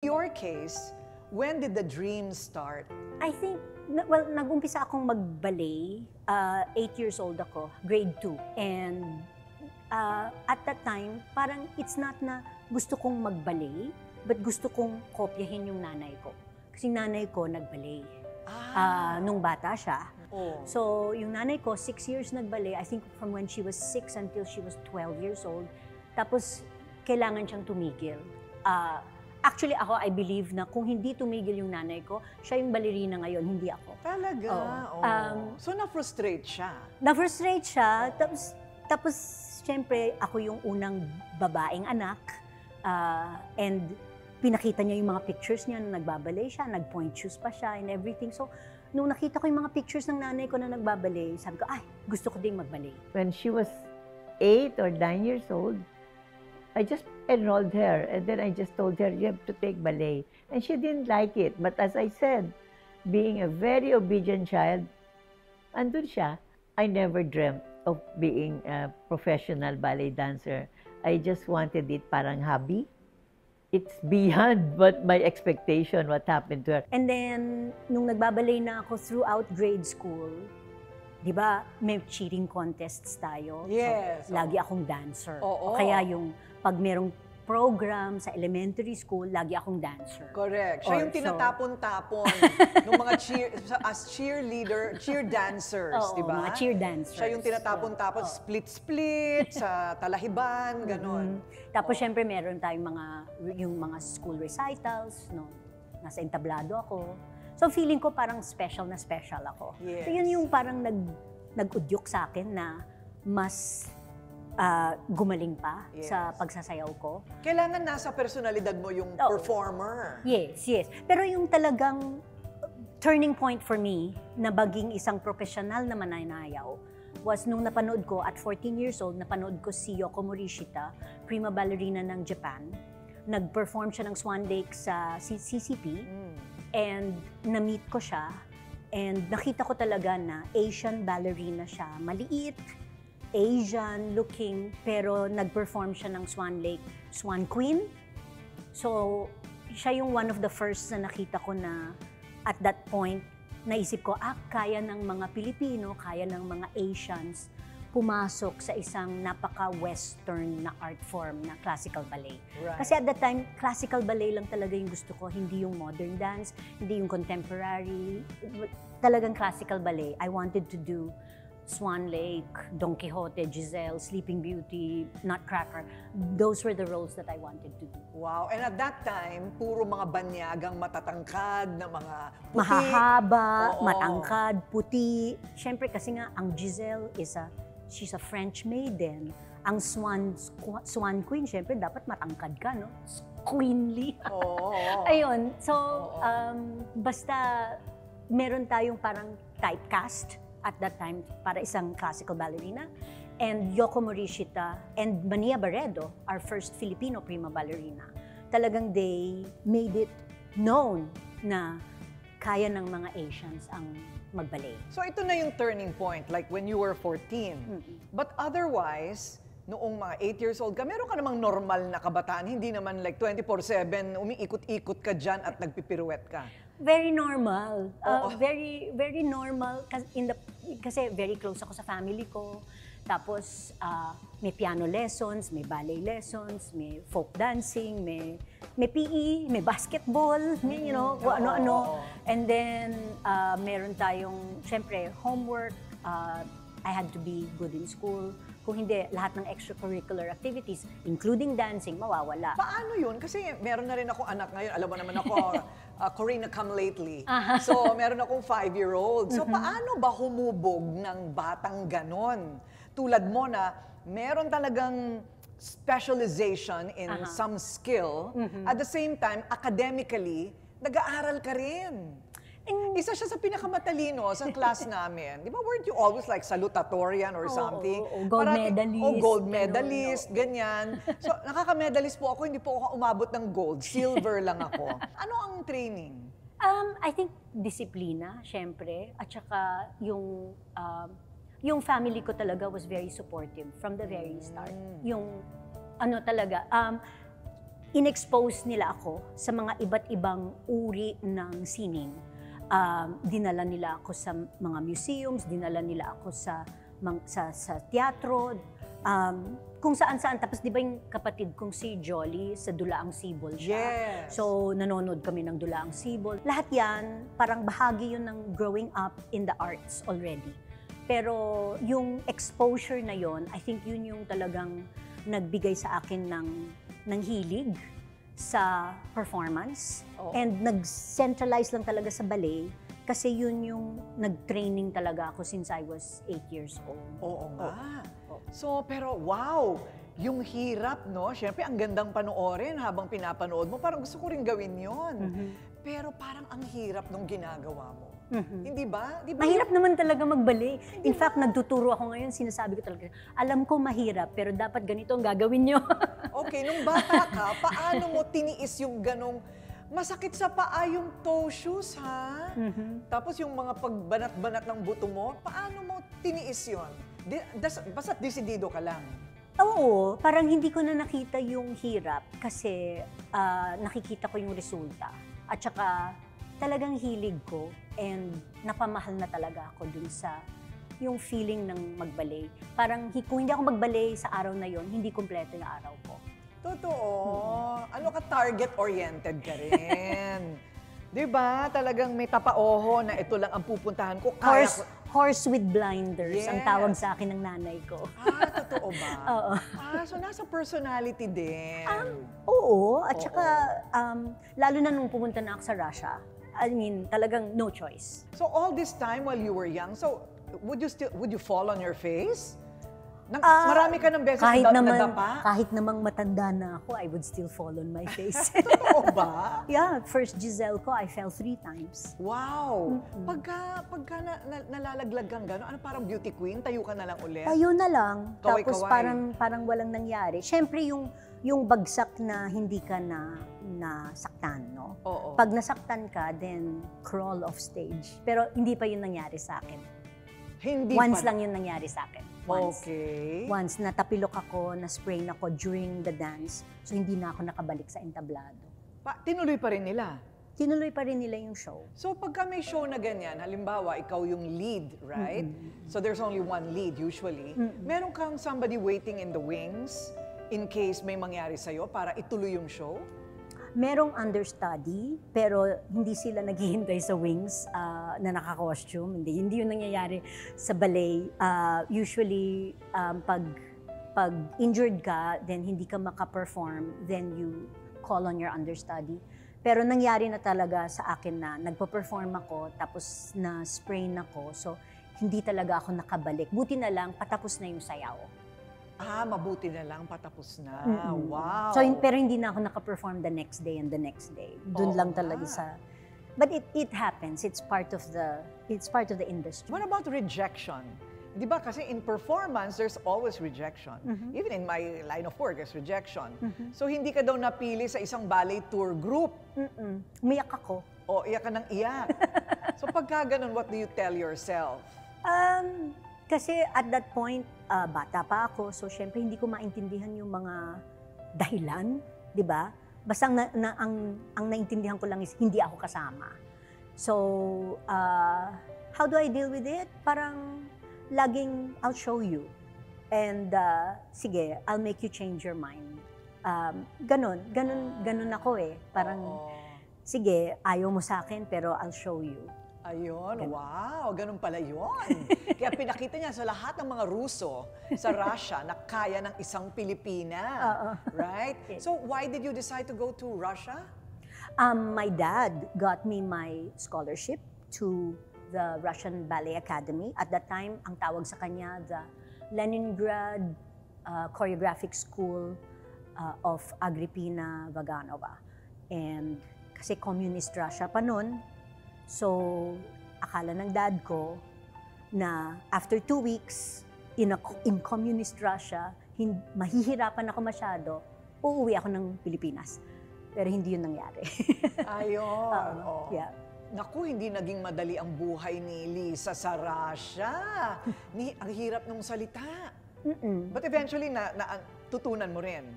Your case, when did the dream start? I think, well, nag-umpisa akong mag-ballet. 8 years old ako, grade 2. And at that time, parang it's not na gusto kong mag-ballet, but gusto kong kopyahin yung nanay ko. Kasi nanay ko nag-ballet. Nung bata siya. Oh. So, yung nanay ko, 6 years nag-ballet. I think from when she was 6 until she was 12 years old. Tapos, kailangan siyang tumigil. Actually, ako, I believe na kung hindi tumigil yung nanay ko, siya yung ballerina ngayon, hindi ako. Talaga? Oo. So, na-frustrate siya? Na-frustrate siya. Tapos, siyempre, ako yung unang babaeng anak. And pinakita niya yung mga pictures niya na nagbabalay siya, nag-point shoes pa siya and everything. So, nung nakita ko yung mga pictures ng nanay ko na nagbabalay, sabi ko, ay, gusto ko ding magbalay. When she was 8 or 9 years old, I just enrolled her, and then I just told her, you have to take ballet. And she didn't like it. But as I said, being a very obedient child, andun siya. I never dreamt of being a professional ballet dancer. I just wanted it parang hobby. It's beyond what my expectation, what happened to her. And then, nung nagbabalay na ako throughout grade school, di ba, may cheating contests tayo. Yes. So, lagi akong dancer. Oo. O kaya yung pag merong program sa elementary school, lagi akong dancer. Correct. Siya yung tinatapon-tapon ng mga cheer dancers, di ba? Mga cheer dancers. Siya yung tinatapon-tapon, split-split, sa talahiban, ganon. Tapos, syempre, meron tayong yung mga school recitals, no? Nasa entablado ako. So, feeling ko parang special na special ako. Yes. So, yun yung parang nag-udyok sa akin na mas gumaling pa sa pagsasayaw ko. Kailangan nasa personalidad mo yung performer. Yes, yes. Pero yung talagang turning point for me na maging isang profesional na mananayaw was nung napanood ko at 14 years old, napanood ko si Yoko Morishita, prima ballerina ng Japan. Nag-perform siya ng Swan Lake sa CCP and na-meet ko siya and nakita ko talaga na Asian ballerina siya. Maliit, Asian looking, pero nag-perform siya ng Swan Lake, Swan Queen. So, siya yung one of the first na nakita ko na at that point, naisip ko, kaya ng mga Pilipino, kaya ng mga Asians pumasok sa isang napaka-Western na art form na classical ballet. Right. Kasi at that time, classical ballet lang talaga yung gusto ko, hindi yung modern dance, hindi yung contemporary, talagang classical ballet. I wanted to do Swan Lake, Don Quixote, Giselle, Sleeping Beauty, Nutcracker. Those were the roles that I wanted to do. Wow. And at that time, puro mga banyagang matatangkad na mga puti. Mahahaba, matangkad, puti. Siyempre kasi nga, ang Giselle she's a French maiden. Ang Swan Queen, siyempre dapat matangkad ka, no? Queenly. Ayun. So, basta meron tayong parang typecast at that time para isang classical ballerina. And Yoko Morishita and Mania Barredo, our first Filipino prima ballerina. Talagang they made it known na kaya ng mga Asians ang magballet. So ito na yung turning point, like when you were 14. But otherwise, noong mga 8 years old ka, meron ka namang normal na kabataan, hindi naman like 24/7, umiikot-ikot ka dyan at nagpipiruet ka. Very normal. Very, very normal. Kasi very close ako sa family ko. Tapos, may piano lessons, may ballet lessons, may folk dancing, may PE, may basketball, may, you know, ano-ano. And then, meron tayong, syempre, homework. I had to be good in school. Kung hindi, lahat ng extracurricular activities, including dancing, mawawala. Paano yun? Kasi meron na rin akong anak ngayon. Alam mo naman ako, Corina come lately. So, meron akong 5-year-old. So, paano ba humubog ng batang ganon? Tulad mo na meron talagang specialization in some skill. At the same time, academically, nag-aaral ka rin. Isa siya sa pinakamatalino sa class namin. Di ba, weren't you always like salutatorian or something? Gold medalist. Gold medalist, ganyan. So, nakaka-medalist po ako, hindi po ako umabot ng gold. Silver lang ako. Ano ang training? I think disiplina, syempre. At saka yung family ko talaga was very supportive from the very start. Yung ano talaga, inexpose nila ako sa mga iba't ibang uri ng sining. Dinala nila ako sa mga museums, dinala nila ako sa teatro, kung saan-saan. Tapos di ba yung kapatid kong si Jolly, sa Dulaang Sibol siya. Yes. So nanonood kami ng Dulaang Sibol. Lahat yan, parang bahagi yun ng growing up in the arts already. Pero yung exposure na yon, I think yun yung talagang nagbigay sa akin ng hilig sa performance. Oo. And nag-centralize lang talaga sa ballet kasi yun yung nag-training talaga ako since I was 8 years old. Oo nga. Oo. So, pero wow, yung hirap, no? Siyempre, ang gandang panoorin habang pinapanood mo. Parang gusto ko rin gawin yon. Pero parang ang hirap nung ginagawa mo. Hindi ba? Di ba? Mahirap naman talaga mag-ballet. In fact, nagtuturo ako ngayon, sinasabi ko talaga, alam ko mahirap, pero dapat ganito ang gagawin nyo. Okay, nung bata ka, paano mo tiniis yung ganong masakit sa paa yung toe shoes, ha? Tapos yung mga pagbanat-banat ng buto mo, paano mo tiniis yun? Basta't desidido ka lang. Oo, parang hindi ko na nakita yung hirap kasi nakikita ko yung resulta. At saka talagang hilig ko and napamahal na talaga ako dun sa yung feeling ng mag-ballet. Parang kung hindi ako mag-ballet sa araw na yon, hindi kumpleto yung araw ko. Totoo. Ano ka, target-oriented ka rin. Di ba? Talagang may tapaoho na ito lang ang pupuntahan ko. Horse with blinders, ang Yes. tawag sa akin ng nanay ko. Totoo ba? Oo. So nasa personality din. Oo, at Oo. saka lalo na nung pumunta na ako sa Russia, I mean, talagang no choice. So all this time while you were young, so would you fall on your face? Marami ka ng beses nadapa? Kahit namang matanda na ako, I would still fall on my face. Totoo ba? Yeah, first Giselle ko, I fell 3 times. Wow! Pagka nalalaglag kang gano'n, ano parang beauty queen, tayo ka na lang ulit? Tayo na lang. Kaway-kaway. Tapos parang walang nangyari. Siyempre, yung bagsak na hindi ka nasaktan, no? Oo. Pag nasaktan ka, then crawl off stage. Pero hindi pa yun nangyari sa akin. Hindi Once pa. lang yun nangyari sa akin. Once. Okay. Once natapilok ako, na-sprain ako during the dance, so hindi na ako nakabalik sa entablado. Tinuloy pa rin nila. Tinuloy pa rin nila yung show. So pagka may show na ganyan, halimbawa ikaw yung lead, right? So there's only one lead usually. Meron kang somebody waiting in the wings in case may mangyari sa'yo para ituloy yung show? Merong understudy, pero hindi sila naghihintay sa wings na naka-costume. Hindi yun nangyayari sa ballet. Usually, pag injured ka, then hindi ka maka-perform, then you call on your understudy. Pero nangyari na talaga sa akin na nagpo-perform ako, tapos na-sprain ako, so hindi talaga ako nakabalik. Buti na lang, patapos na yung sayaw. Mabuti na lang, patapos na. Wow. So, pero hindi na ako naka-perform the next day and the next day. Doon Oo lang talaga nga. sa... But it happens. It's part of the industry. What about rejection? Di ba kasi in performance, there's always rejection. Even in my line of work, there's rejection. So hindi ka daw napili sa isang ballet tour group. Umiyak ako. O iyak ka ng iyak. So pagka ganun, what do you tell yourself? Kasi at that point, bata pa ako, so syempre hindi ko maintindihan yung mga dahilan, di ba? Basta ang naintindihan ko lang is hindi ako kasama. So, how do I deal with it? Parang laging, I'll show you. And sige, I'll make you change your mind. Ganun ako eh. Parang, sige, ayaw mo sa akin, pero I'll show you. Ayun, wow, ganun pala yun. Kaya pinakita niya sa lahat ng mga Ruso sa Russia na kaya ng isang Pilipina. Right? So why did you decide to go to Russia? My dad got me my scholarship to the Russian Ballet Academy. At that time, ang tawag sa kanya, the Leningrad Choreographic School of Agrippina Vaganova. And kasi communist Russia pa nun, so akala ng dad ko na after 2 weeks in communist Russia, mahihirapan ako masyado, uuwi ako ng Pilipinas. Pero hindi yun nangyari. Ayun. Yeah. Naku, hindi naging madali ang buhay ni Lisa sa Russia. Ang hirap nung salita. But eventually, natutunan mo rin.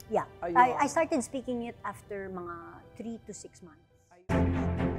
Yeah. Ayun. I started speaking it after mga 3 to 6 months. Ayun.